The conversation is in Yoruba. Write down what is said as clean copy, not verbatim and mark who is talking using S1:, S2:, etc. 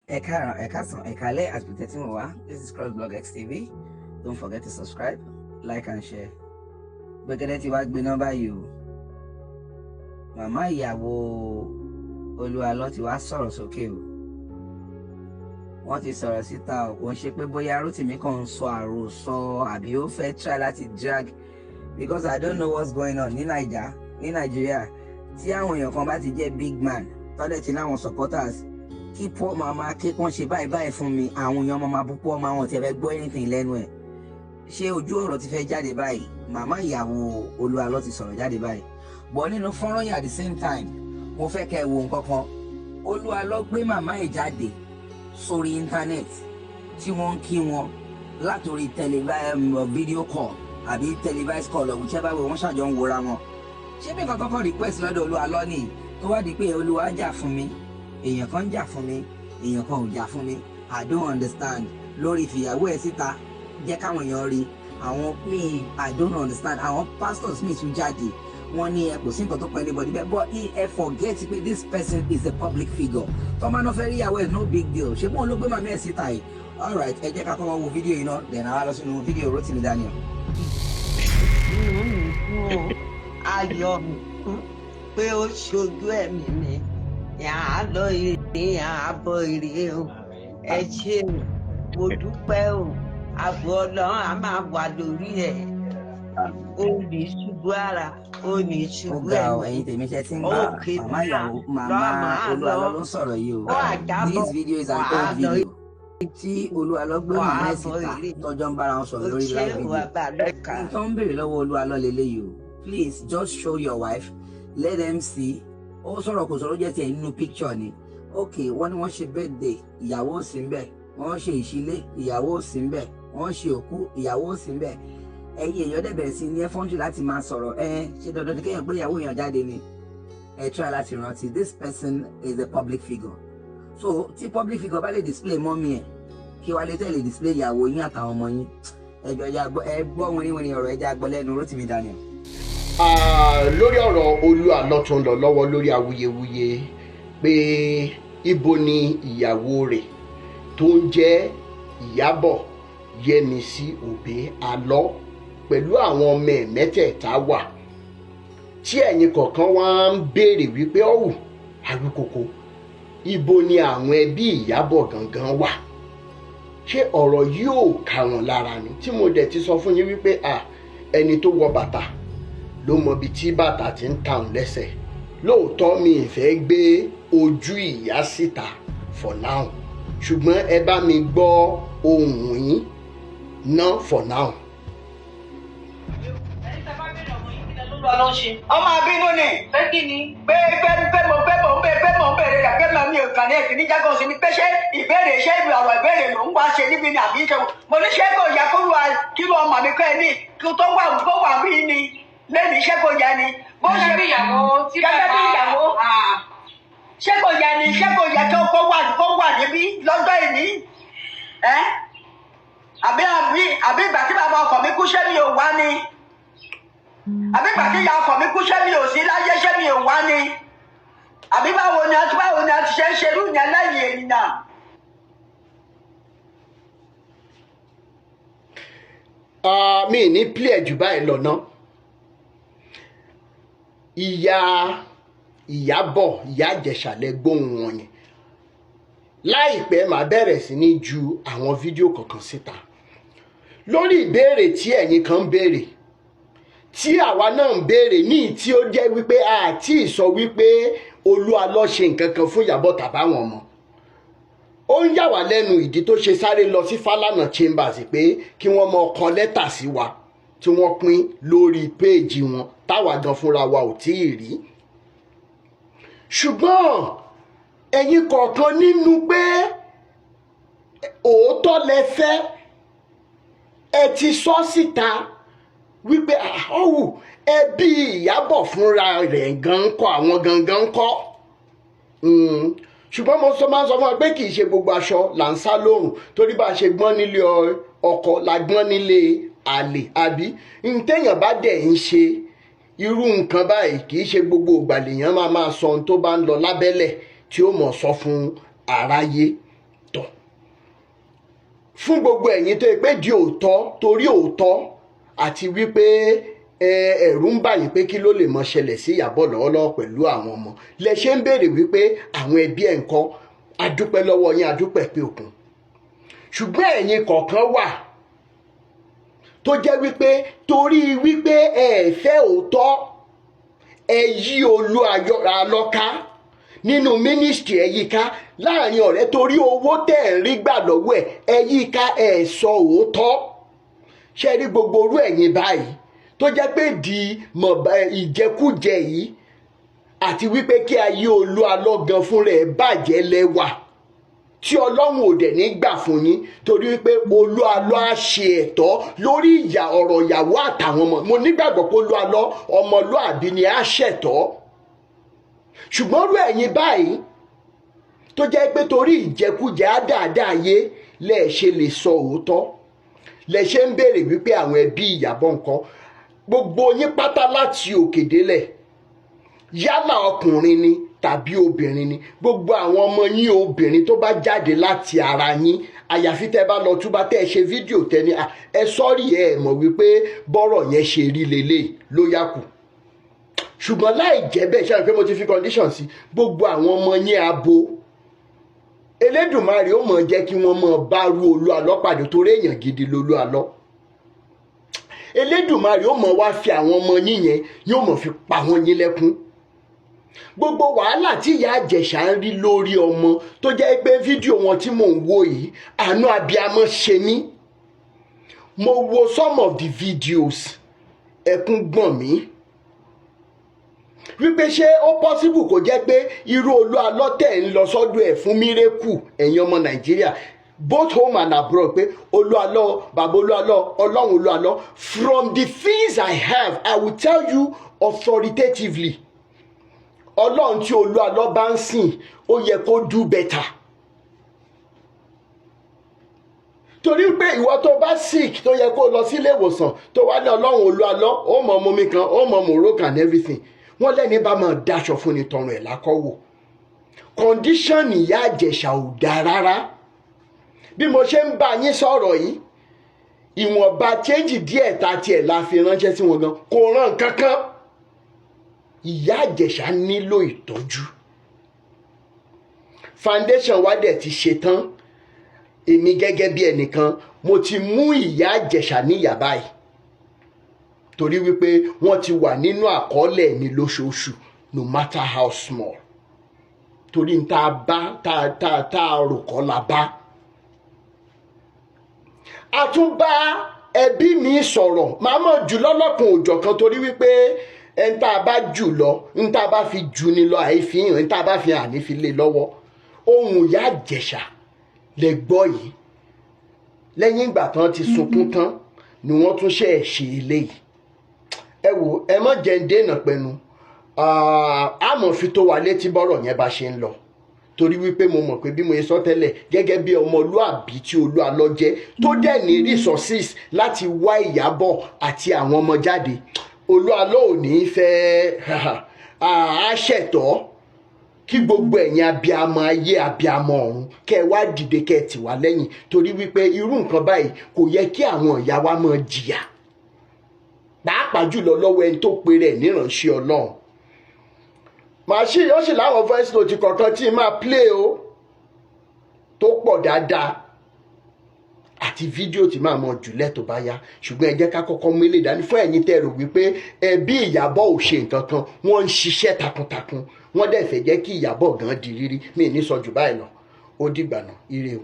S1: Ekale as this is Crossblog XTV. Don't forget to subscribe, like and share. Gbẹ̀gẹ́dẹ́ ti wá gbé nọ́mbà yìí o. Màmá ìyàwó Olúalọ ti wá sọ̀rọ̀ sókè o. Wọ́n ti sọ̀rọ̀ síta o. Kò ń ṣe pé bóyá Rótìmí kàn ń sọ àròsọ àbí ó fẹ́ try láti drag, because I don't know what's going on ní Nàìjíríà. Tí àwọn èèyàn kan bá ti jẹ́ big man tọ́lẹ̀ tí láwọn supporters kí pọ́ màmá ké kàn ṣe báyìí fún mi, àwọn èèyàn máa bú pọ́ máa wọn ti fẹ́ gbọ́ anything lẹ́nu ẹ̀. Ṣé ojú ọ̀rọ̀ ti fẹ́ jáde báyìí? Màmá ìyàwó Olúalọ ti sọ̀rọ̀ jáde báyìí. Bọ̀ nínú fọ́nrán yìí at the same time, mo fẹ́ kẹ́ ẹ wo nǹkan kan. Olúalọ gbé màmá ẹ̀ jáde sórí íńtánẹ́ẹ̀tì tí wọ́n ń kí wọn látòrí video call àbí televised call or whichever way wọ́n ṣàjọ ń wòra wọn. Ṣé bí nǹkan kọ́kọ́ request lọ́dọ̀ Olúalọ ni tó wá di pé Olúwa jà fún mi, èèyàn kan jà fún mi, èèyàn kan ò jà fún mi? I don't understand. Lórí ìfìyàwó ẹ̀ síta jẹ́ káwọn èèyàn rí àwọn pé I don't understand. Àwọn pastors mi tún jáde wọ́n ní ẹ kò sí nǹkan tó pẹ́ anybody bẹ́ẹ̀, but ẹ forget pé this person is a public figure. tọ́mọ náà fẹ́ rí ìyàwó ẹ̀ no big deal. ṣé bọ́n ló gbé màmí ẹ̀ síta yìí? Alright, ẹ jẹ́ ká kọ́kọ́ wo fídíò yìí náà, then àwa lọ sínú fídíò Rótìmí Daniel.
S2: Ayọ̀ mi kún pé ó ṣojú ẹ̀mí mi, yàá lọ ire yàá bọ̀ ire o. Ẹ ṣé o, mo dúpẹ́ o, ààbò Ọlọ́run á máa wà lórí ẹ̀. Ó ní ṣubú ara, ó ní ṣubú
S1: ó ga ọ ẹ̀yin tèmi ṣe ti ń bá màmá ìyàwó màmá Olúalọ ló ń sọ̀rọ̀ yìí o. This video is an old video tí Olúalọ gbé màmá ẹ̀ síta tọ́jọ́ ń bára wọn sọ̀rọ̀ lórí live video. tó ń béèrè lọ́wọ́ Olúalọ lélẹ́yìí o. Please just show your wife, let them see. Ó sọ̀rọ̀ kò sọ̀rọ̀ jẹ́ tiẹ̀ nínú picture ni. Okay, wọ́n ní wọ́n ṣe birthday, ìyàwó ò sí ńbẹ̀. Wọ́n ṣe ìṣílé, ìyàwó ò sí ńbẹ̀. Wọ́n ṣe òkú, ìyàwó ò sí ńbẹ̀. Ẹ̀yin èèyàn dẹ̀ bẹ̀rẹ̀ sí ní ẹ̀fọ́njù láti máa sọ̀rọ̀. Ṣé dandan ni kéèyàn gbé ìyàwó èèyàn jáde ni? Ẹ try láti rántí, this person is a public figure. So tí public figure bá lè display mọ́mí ẹ̀, kí wàá lè tẹ̀lé display ìyàwó yín àtàwọn ọmọ yín. Ẹ gbọ́ wíníwíní ọ̀rọ̀ ẹja gbọ́ lẹ́nu Rótìmí Daniel.
S3: Lórí ọ̀rọ̀ Olúalọ tó ń lọ lọ́wọ́ lórí awuyewuye pé ibo ni ìyàwó rẹ̀ tó ń jẹ́ Ìyábọ̀ Yẹ́misí Òbé Alọ pẹ̀lú àwọn ọmọ ẹ̀ mẹ́tẹ̀ẹ̀ta wà, tí ẹ̀yin kọ̀ọ̀kan wá ń béèrè wípé ọ̀hún Àwíkòkò, ibo ni àwọn ẹbí Ìyábọ̀ gangan wà? Ṣé ọ̀rọ̀ yóò ká wọn lára ni? Tí mo dẹ̀ ti sọ fún yín wípé ẹni tó wọ bàtà ló mọ ibi tí bàtà ti ń ta òun lẹ́sẹ̀. Lóòótọ́ mi ì fẹ́ gbé ojú ìyá síta for now, ṣùgbọ́n ẹ bá mi gbọ́ ohùn yín ná for now.
S4: Ọmọ abínú ni. Pé kí ni? Pé mo ń bèrè rẹ̀ pé màmí ò kàn ní ẹ̀kí ní jágọ̀ sí mi pé ṣé ìbéèrè ọ̀rọ̀ ìbéèrè ló ń wá ṣe níbi ni àbí ṣe. Mo ní ṣé kò yẹ kí ló ọmọ mi kọ́ ẹ ní kí tó wà bí ni lẹ́nu iṣẹ́ kò yẹ ni. Bó ṣe bí ìyàwó tí bàbá ṣé kò yẹ ni ṣé kò yẹ kó wà níbí lọ́jọ́ ìní? Àbí ìgbà tí bàbá ọkọ mi kú ṣé mi ò wá ni? Àbí ìgbà tí ìyá ọkọ mi kú ṣé mi ò sí láyé ṣé mi ò wá ni? Àbí báwo ni a ti ṣe ń ṣerú yẹn lẹ́yìn ènìyàn?
S3: Mi ní play jù báyìí lọ ná. Ìyábọ̀ ìyá Ìjẹ̀ṣà lẹ gbóhùn wọn yẹn. Láìpẹ́ màá bẹ̀rẹ̀ sí ní ju àwọn fídíò kọ̀ọ̀kan síta lórí ìbéèrè tí ẹ̀yin kan ń béèrè, tí àwa náà ń béèrè ní tí ó jẹ́ wípé àti ìsọ wípé Olúalọ ṣe nǹkan kan fún Ìyábọ̀ tàbáwọn ọmọ. Ó ń yà wá lẹ́nu ìdí tó ṣe sáré lọ sí Fálànà Chambers pé kí wọ́n mọ kọ lẹ́tà sí wa tí wọ́n pín lórí péèjì wọn táwa gan fúnra wa ò tí ì rí. Ṣùgbọ́n ẹ̀yin kọ̀ọ̀kan nínú pé òótọ́ lẹ fẹ́, ẹ ti sọ síta wípé ẹbí Ìyábọ̀ fúnra rẹ̀ gan ń kọ́, àwọn gangan ń kọ́. Ṣùgbọ́n mo máa ń sọ fún wa pé kì í ṣe gbogbo aṣọ là ń sá lóòrùn, torí bá a ṣe gbọ́n nílé ọkọ la gbọ́n nílé àlè, àbí téèyàn bá dẹ̀ ń ṣe irú nǹkan báyìí kì í ṣe gbogbo ìgbà lèèyàn máa sọ ohun tó bá ń lọ lábẹ́lẹ̀ tí ó mọ̀ sọ fún aráyé. fún gbogbo ẹ̀yin tó yẹ pé di òótọ́ torí òótọ́ àti wípé ẹ̀rù ń bà yín pé kí ló lè mọ ṣẹlẹ̀ sí Ìyábọ̀ lọ́wọ́lọ́wọ́ pẹ̀lú àwọn ọmọ lẹ ṣe ń béèrè wípé àwọn ẹbí ẹ̀ ń kọ́ adúpẹ́ lọ́wọ́ yín adúpẹ́ pé òkun ṣùgbọ́n ẹ̀yin kọ̀ọ̀kan wà tó jẹ́ wípé torí wípé ẹ fẹ́ òótọ́ ẹ yí Olú Alọ́ká nínú mínísítì ẹ yí ká láàrin ọ̀rẹ́ torí owó tẹ̀ ń rí gbà lọ́wọ́ ẹ yí ká ẹ sọ òótọ́ ṣe rí gbogbo orú ẹ̀yin báyìí tó jẹ́ pé di ìjẹkújẹ yìí àti wípé kí ayé Olú Alọ́gan fún rẹ̀ bàjẹ́ lẹ́wà tí Ọlọ́run ò dẹ̀ ní gbà fún yín torí wípé Olú Alọ́ á ṣe ẹ̀tọ́ lórí ọ̀rọ̀ ìyàwó àtàwọn ọmọ mo nígbàgbọ́ pé Olú Alọ́ ọmọlúàbí ni á ṣẹ̀tọ́ ṣùgbọ́n rú ẹ̀yin báyìí tó jẹ́ pé torí ìjẹkújẹ àdáadáa ayé lẹ̀ ṣe lè sọ òótọ́ lẹ̀ ṣe ń béèrè wípé àwọn ẹbí Ìyábọ̀ ńkọ́ gbogbo yín pátá láti òkè délẹ̀ yálà ọkùnrin ni tàbí obìnrin ni gbogbo àwọn ọmọ yín obìnrin tó bá jáde láti ara yín àyàfi tẹ́ bá lọ túbá tẹ́ ẹ ṣe fídíò tẹ́ni ẹ sọ́rí ẹ mọ̀ wípé bọ́rọ̀ yẹn ṣe rí lélẹ̀ ló yá kù ṣùgbọ́n láì jẹ́ bẹ́ẹ̀ ṣáà pé mo ti fi condition sí gbogbo àwọn ọmọ yín abo Elédùmarè ó mọ̀ jẹ́ kí wọ́n mọ̀ bá rú Olú Alọ́ pàdé torí èèyàn gidi lolú Alọ́ Elédùmarè ó mọ̀ wá fi àwọn ọmọ yín yẹn yóò mọ̀ fi pa wọ́n yín lẹ́kún gbogbo wàhálà tí ìyá Ìjẹ̀ṣà ń rí lórí ọmọ tó jẹ́ pé fídíò wọn tí mò ń wò yìí àánú abiyamọ ṣe mí mo wo some of the videos ẹkún gbọ̀n mí wípé ṣé ó possible kó jẹ́ pé irú Olú Alọ́ tẹ̀ ń lọ sọ́dọ̀ ẹ̀ fún mírèkù ẹ̀yin ọmọ Nàìjíríà both home and abroad pé Olú Alọ́ bàbá Olú Alọ́ Ọlọ́run Olú Alọ́ from the things I have I will tell you authoritatively Ọlọ́run tí Olú Alọ́ bá ń sìn ó yẹ kó do better torí pé ìwọ tó bá sick tó yẹ kó lọ sílé ìwòsàn tó wá ní Ọlọ́run Olú Alọ́ ó mọ ọmọ mi kan ó mọ Morocco and everything wọ́n lẹ́ni bá máa dáṣọ fún ni tọrùn ẹ̀ lákọ́wò condition ìyá Ìjẹ̀ṣà ò dáa rárá bí mo ṣe ń bá yín sọ̀rọ̀ yìí ìwọ̀nba change díẹ̀ ta tiẹ̀ la fi ránṣẹ́ sí wọn gan kò ràn kankan ìyá Ìjẹ̀ṣà nílò ìtọ́jú foundation wa dẹ̀ ti ṣe tán èmi gẹ́gẹ́ bí ẹnìkan mo ti mú ìyá Ìjẹ̀ṣà níyà báyìí torí wípé wọ́n ti wà nínú àkọọ́lẹ̀ mi lóṣooṣù no matter how small torí n ta bá ta rò kọ́ la bá a tún bá ẹbí mi sọ̀rọ̀ màá mọ̀ jù lọ́lọ́kan òjọ̀kan torí wípé ẹni tá a bá jù lọ ní tá a bá fi jù ni lọ àìfihàn ní tá a bá fi hàn ní fi lé lọ́wọ́ ohun ìyá Ìjẹ̀ṣà lè gbọ́ yìí lẹ́yìn ìgbà tán ti sunkún tán ni wọ́n tún ṣe eléyìí ẹ wò ẹ mọ̀ jẹ́ ń dènà pẹ̀lú àmọ́ fi tó wa létí bọ́rọ̀ yẹn bá ṣe ń lọ torí wípé mo mọ̀ pé bí mo yẹ sọ tẹ́lẹ̀ gẹ́gẹ́ bí ọmọlúàbí tí Olú Alọ́ jẹ́ tó dẹ̀ ní resources láti wá Ìyábọ̀ àti àwọn ọmọ jáde Olú Alọ́ ò ní fẹ́ àṣẹ̀tọ́ kí gbogbo ẹ̀yin abiyamọ ayé abiyamọ ọ̀run kẹ́ ẹ wá dìde kẹ́ ẹ tì wá lẹ́yìn torí wípé irú nǹkan báyìí kò yẹ kí àwọn ìyá wa máa jìyà pàápàá jùlọ lọ́wọ́ ẹni tó pe rẹ̀ níránṣẹ́ Ọlọ́run màá ṣe yóò ṣe láwọn voice note kọ̀ọ̀kan tí máa play o tó pọ̀ dáadáa àti fídíò tí máa mọ jùlẹ̀ tó bá yá ṣùgbọ́n ẹ jẹ́ ká kọ́kọ́ mú ilé dání fún ẹ̀yin tẹ́ rò wípé ẹbí Ìyábọ̀ ò ṣe nǹkan kan wọ́n ń ṣiṣẹ́ takuntakun wọ́n dẹ̀ fẹ́ jẹ́ kí Ìyábọ̀ gan di rírí mi ní sọ jù báyìí lọ ó dìgbà náà ire o.